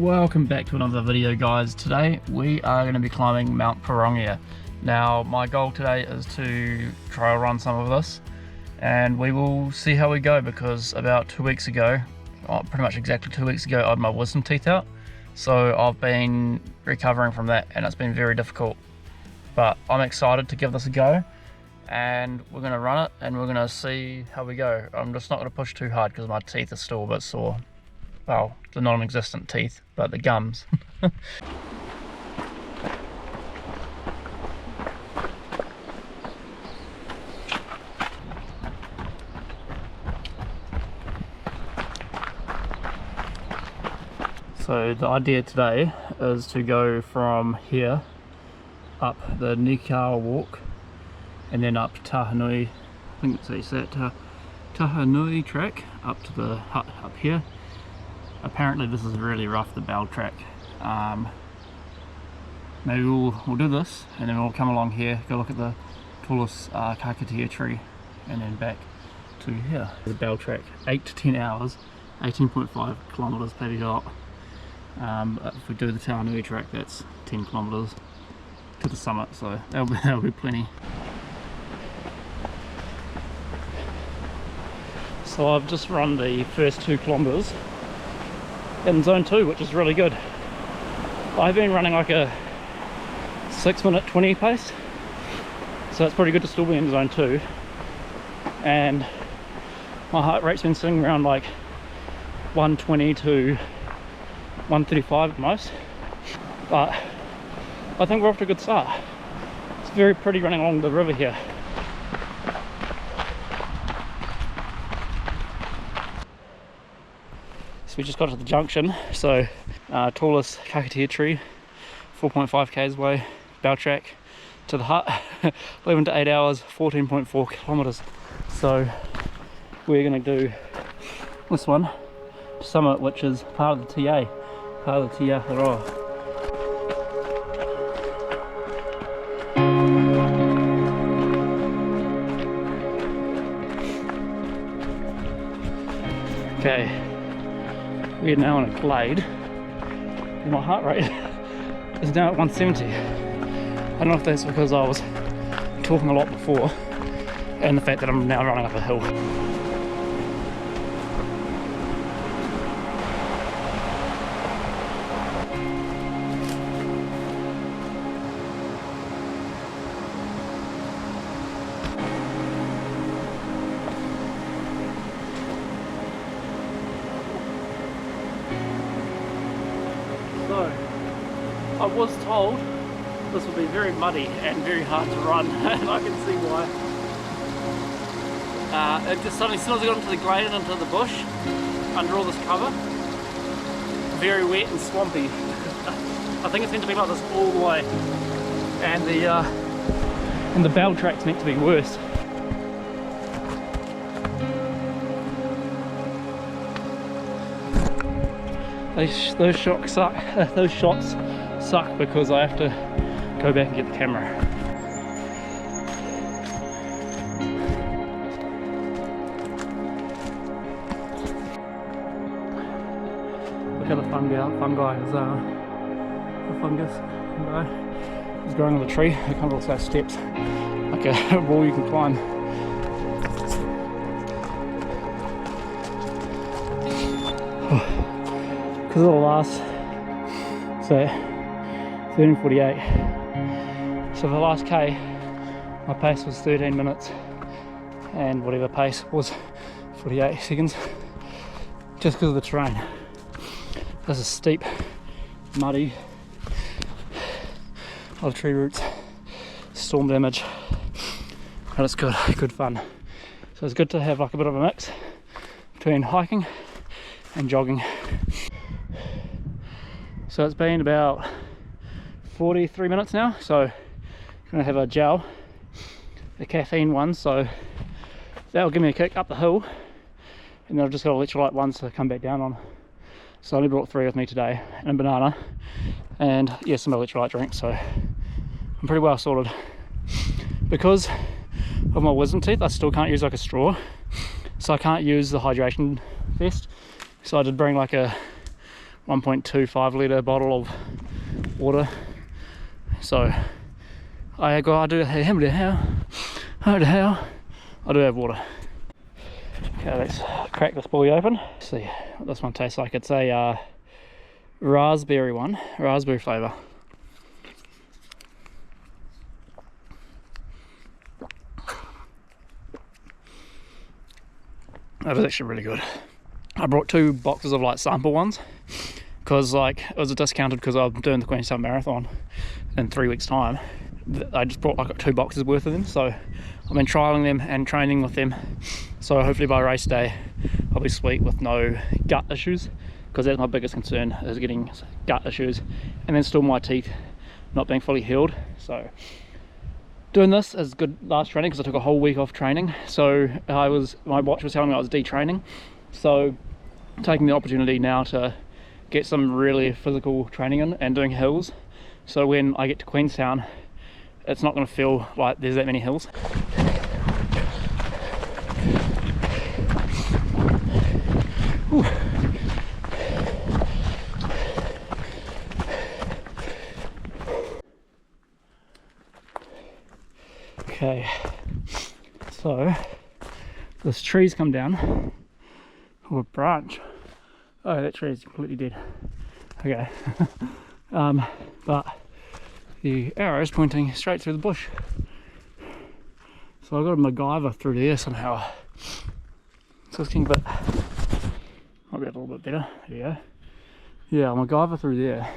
Welcome back to another video, guys. Today we are going to be climbing Mt Pirongia. Now my goal today is to trail run some of this and we will see how we go, because about 2 weeks ago, pretty much exactly 2 weeks ago, I had my wisdom teeth out. So I've been recovering from that and it's been very difficult. But I'm excited to give this a go and we're going to run it and we're going to see how we go. I'm just not going to push too hard because my teeth are still a bit sore. Well, the non-existent teeth, but the gums. So the idea today is to go from here up the Nikau walk and then up Tahanui, I think it's that Tahanui track, up to the hut up here. Apparently this is really rough, the bell track. Maybe we'll do this and then we'll come along here, go look at the tallest kakatea tree and then back to here. The bell track, 8 to 10 hours, 18.5 kilometers per dot. If we do the Tahanui track, that's 10 kilometers to the summit, so that'll be plenty. So I've just run the first 2 kilometers in zone 2, which is really good. I've been running like a 6-minute 20 pace, so it's pretty good to still be in zone 2, and my heart rate's been sitting around like 120 to 135 at most, but I think we're off to a good start. It's very pretty running along the river here. We just got to the junction, so tallest kakatea tree, 4.5 k's away, bell track to the hut, 11 to 8 hours, 14.4 kilometers. So we're going to do this one, summit, which is part of the TA, part of the Te Aharoa. Okay. We're now in a glade and my heart rate is now at 170. I don't know if that's because I was talking a lot before and the fact that I'm now running up a hill. So, I was told this would be very muddy and very hard to run, and I can see why. It just suddenly, as soon as I got into the glade and into the bush, under all this cover, very wet and swampy. I think it's meant to be like this all the way, and the bell track's meant to be worse. Those shots suck. Those shots suck because I have to go back and get the camera. Look at the fungi is the fungus. It's growing on the tree. It kind of looks like steps, like a wall you can climb. Because of the last, so 13:48. So for the last K, my pace was 13 minutes, and whatever pace was 48 seconds, just because of the terrain. This is steep, muddy, a lot of tree roots, storm damage, but it's good fun. So it's good to have like a bit of a mix between hiking and jogging. So it's been about 43 minutes now, so I'm going to have a gel, a caffeine one, so that'll give me a kick up the hill, and then I've just got electrolyte ones to come back down on. So I only brought 3 with me today, and a banana, and yeah, some electrolyte drinks, so I'm pretty well sorted. Because of my wisdom teeth, I still can't use like a straw, so I can't use the hydration vest. So I did bring like a 1.25 litre bottle of water. So I do have water. Okay, let's crack this boy open. Let's see what this one tastes like. It's a raspberry flavour. That is actually really good. I brought 2 boxes of like sample ones because like it was a discounted because I'm doing the Queenstown Marathon in 3 weeks time. I just brought like 2 boxes worth of them, so I've been trialling them and training with them, so hopefully by race day I'll be sweet with no gut issues, because that's my biggest concern, is getting gut issues and then still my teeth not being fully healed. So doing this is good last training because I took a whole week off training, so my watch was telling me I was detraining, so taking the opportunity now to get some really physical training in and doing hills, so when I get to Queenstown it's not going to feel like there's that many hills. Ooh. Okay, so this tree's come down, or a branch. Oh, that tree is completely dead. Okay, but the arrow is pointing straight through the bush. So I got a MacGyver through there somehow. So it's getting a bit, might be a little bit better. There you go. Yeah, MacGyver through there.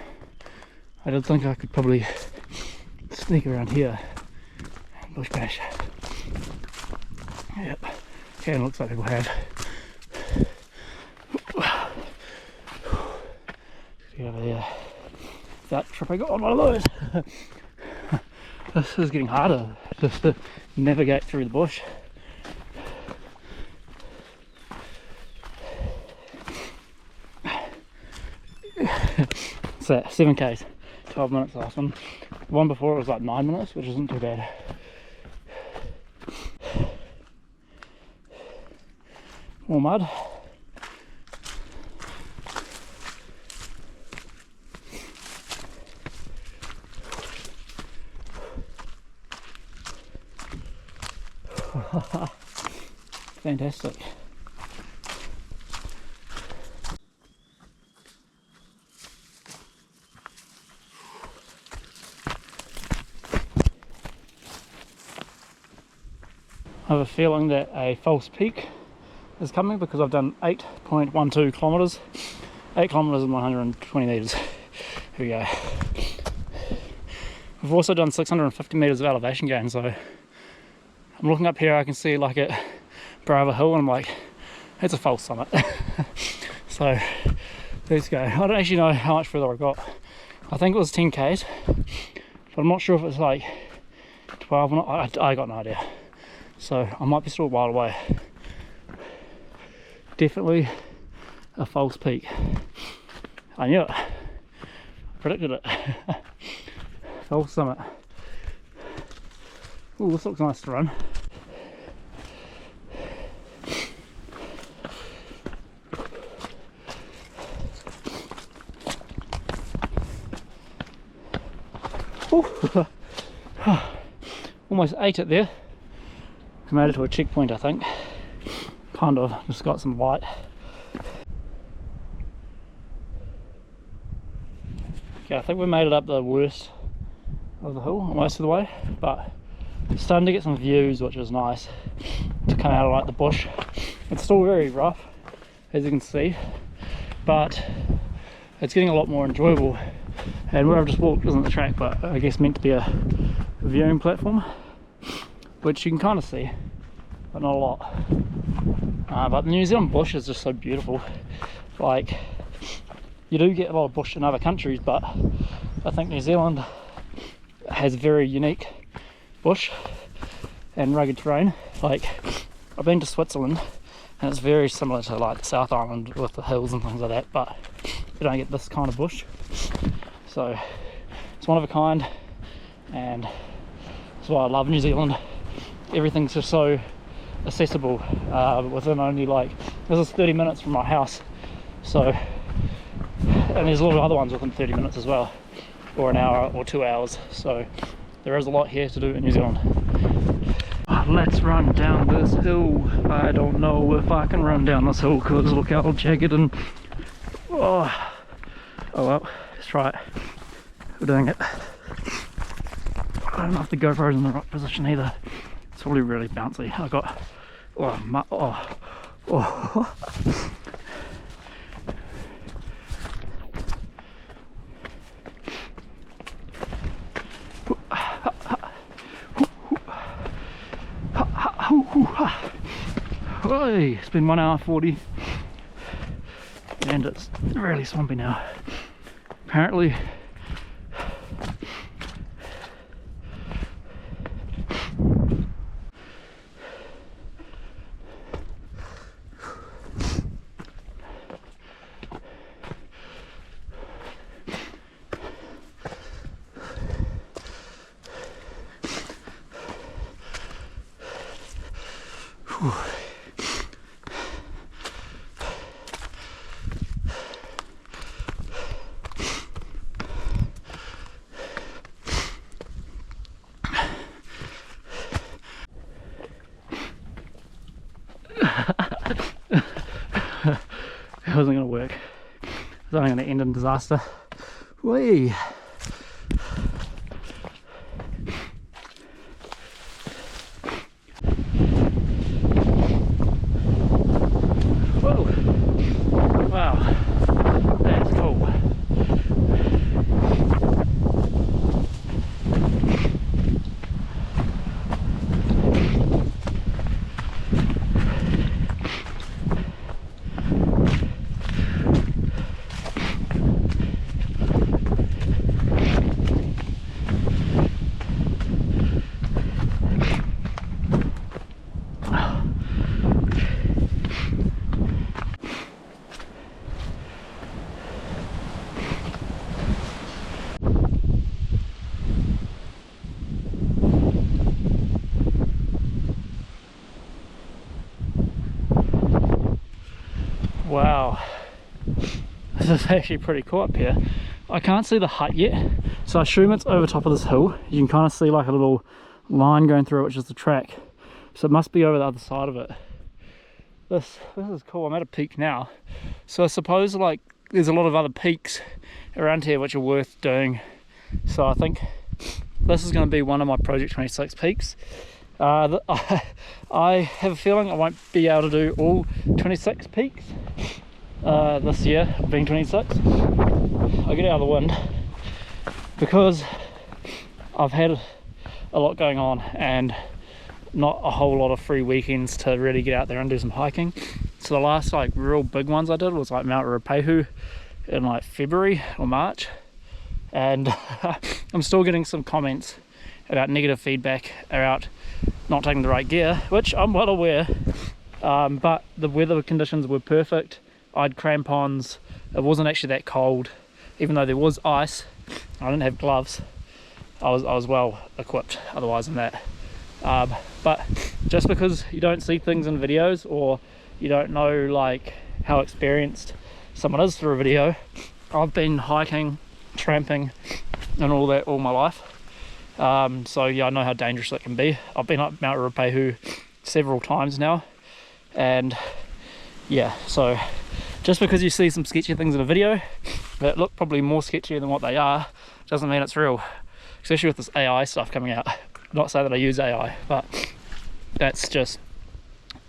I did think I could probably sneak around here and bush bash. Yep. Okay, it looks like people have. Get over there. That trip I got on one of those. This is getting harder just to navigate through the bush. So 7k's, 12 minutes last one. The one before it was like 9 minutes, which isn't too bad. More mud. Fantastic. I have a feeling that a false peak is coming because I've done 8.12 kilometres, 8 kilometres and 120 metres. Here we go. I've also done 650 metres of elevation gain, so I'm looking up here, I can see like at Brava Hill, and I'm like, it's a false summit. So let's go. I don't actually know how much further I got. I think it was 10k's, but I'm not sure if it's like 12 or not. I got no idea. So I might be still a while away. Definitely a false peak. I knew it. I predicted it. False summit. Oh, this looks nice to run. Ooh. Almost ate it there. Made it to a checkpoint, I think. Kind of, just got some light. Okay, I think we made it up the worst of the hill most of the way, but starting to get some views, which is nice to come out of like the bush. It's still very rough, as you can see, but it's getting a lot more enjoyable. And where I've just walked isn't the track, but I guess meant to be a viewing platform, which you can kind of see, but not a lot. But the New Zealand bush is just so beautiful. Like, you do get a lot of bush in other countries, but I think New Zealand has very unique bush and rugged terrain. Like, I've been to Switzerland and it's very similar to like the South Island with the hills and things like that, but you don't get this kind of bush. So it's one of a kind, and that's why I love New Zealand. Everything's just so accessible within only like, this is 30 minutes from my house, so and there's a lot of other ones within 30 minutes as well, or an hour or 2 hours, so there is a lot here to do in New Zealand. Let's run down this hill. I don't know if I can run down this hill because look how jagged and oh well, let's try it. We're doing it. I don't know if the GoPro's in the right position either. It's probably really bouncy. I got Hey, it's been 1 hour 40 and it's really swampy now. Apparently it wasn't going to work. It's only going to end in disaster. Whee! Whoa! Wow, that's cool. Wow, this is actually pretty cool up here. I can't see the hut yet, so I assume it's over top of this hill. You can kind of see like a little line going through it, which is the track. So it must be over the other side of it. This is cool. I'm at a peak now. So I suppose like there's a lot of other peaks around here which are worth doing. So I think this is going to be one of my Project 26 peaks. I have a feeling I won't be able to do all 26 peaks this year, being 26. I'll get out of the wind because I've had a lot going on and not a whole lot of free weekends to really get out there and do some hiking. So the last like real big ones I did was like Mt Pirongia in like February or March, and I'm still getting some comments about negative feedback about not taking the right gear, which I'm well aware, but the weather conditions were perfect. I had crampons, it wasn't actually that cold, even though there was ice. I didn't have gloves. I was well equipped otherwise than that. But just because you don't see things in videos, or you don't know like how experienced someone is through a video, I've been hiking, tramping and all that all my life. So yeah, I know how dangerous it can be. I've been up Mt Pirongia several times now, and yeah, so just because you see some sketchy things in a video that look probably more sketchy than what they are, doesn't mean it's real, especially with this AI stuff coming out. Not say that I use AI, but that's just,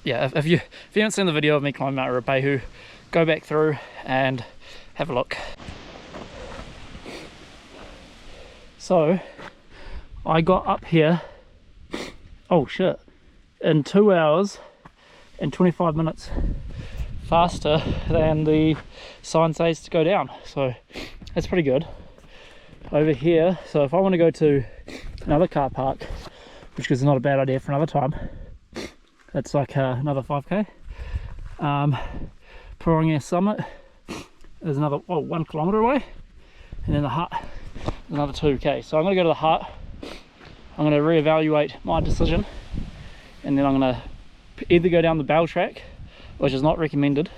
yeah, if you haven't seen the video of me climbing Mt Pirongia, go back through and have a look. So I got up here, oh shit, in 2 hours and 25 minutes faster than the sign says to go down, so that's pretty good. Over here, so if I want to go to another car park, which is not a bad idea for another time, that's like another 5k. Pirongia Summit is another 1 kilometer away, and then the hut is another 2k. So I'm going to go to the hut, I'm going to reevaluate my decision, and then I'm going to either go down the bell track, which is not recommended,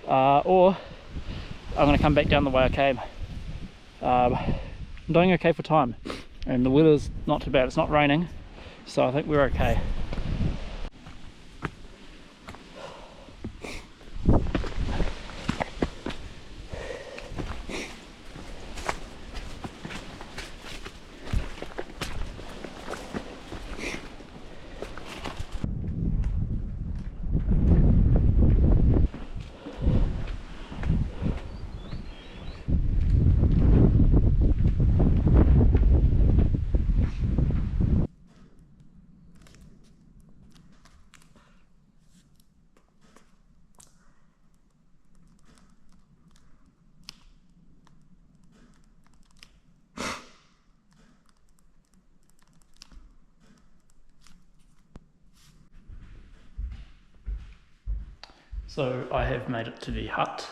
or I'm going to come back down the way I came. I'm doing okay for time, and the weather's not too bad. It's not raining, so I think we're okay. So I have made it to the hut,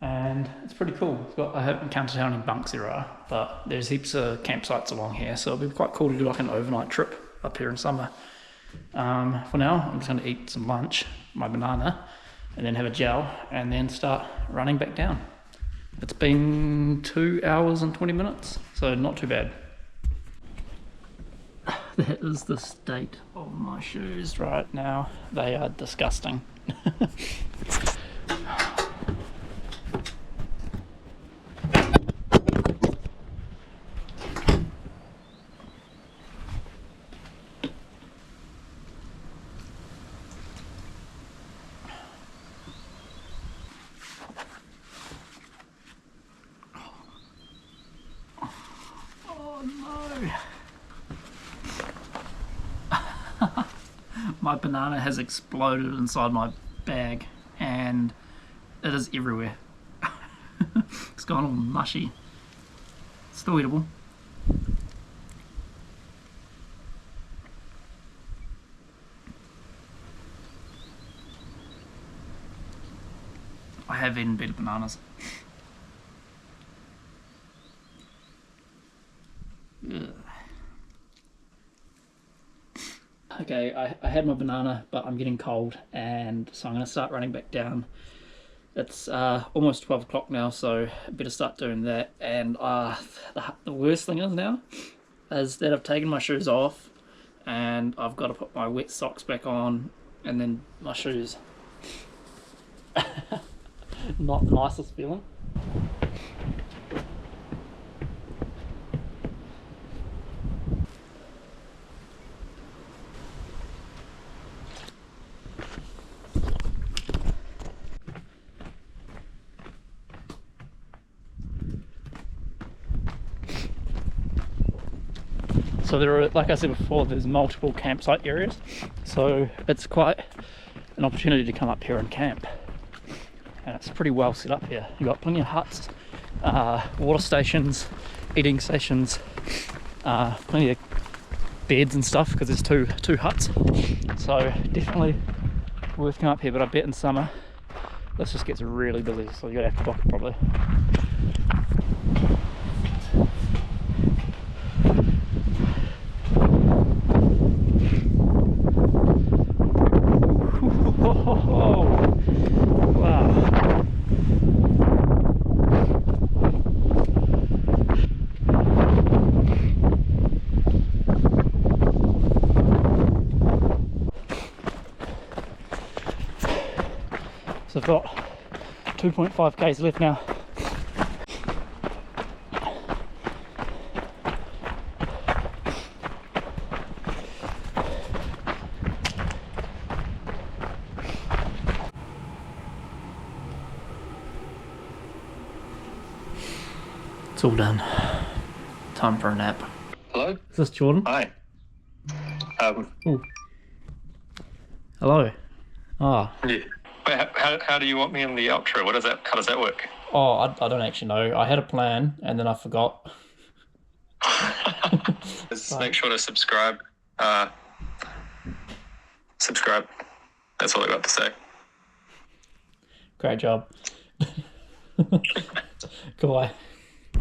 and it's pretty cool. I haven't counted how many bunks there are, but there's heaps of campsites along here, so it'll be quite cool to do like an overnight trip up here in summer. For now, I'm just going to eat some lunch, my banana, and then have a gel, and then start running back down. It's been 2 hours and 20 minutes, so not too bad. That is the state of my shoes right now. They are disgusting. Oh no! My banana has exploded inside my bag and it is everywhere. It's gone all mushy. Still eatable. I have eaten better bananas. Ugh. Okay, I had my banana, but I'm getting cold, and so I'm going to start running back down. It's almost 12 o'clock now, so I better start doing that. And the worst thing is now is that I've taken my shoes off, and I've got to put my wet socks back on, and then my shoes. Not the nicest feeling. So there are, like I said before, there's multiple campsite areas, so it's quite an opportunity to come up here and camp. And it's pretty well set up here. You've got plenty of huts, water stations, eating stations, plenty of beds and stuff, because there's two huts. So definitely worth coming up here, but I bet in summer this just gets really busy, so you're gonna have to book it probably. So I've got 2.5 k's left now. It's all done. Time for a nap. Hello? Is this Jordan? Hi. Ooh. Hello. Ah. Yeah. Wait, how do you want me in the outro? How does that work? Oh, I don't actually know. I had a plan and then I forgot. Just make sure to subscribe. Subscribe. That's all I got to say. Great job. Goodbye.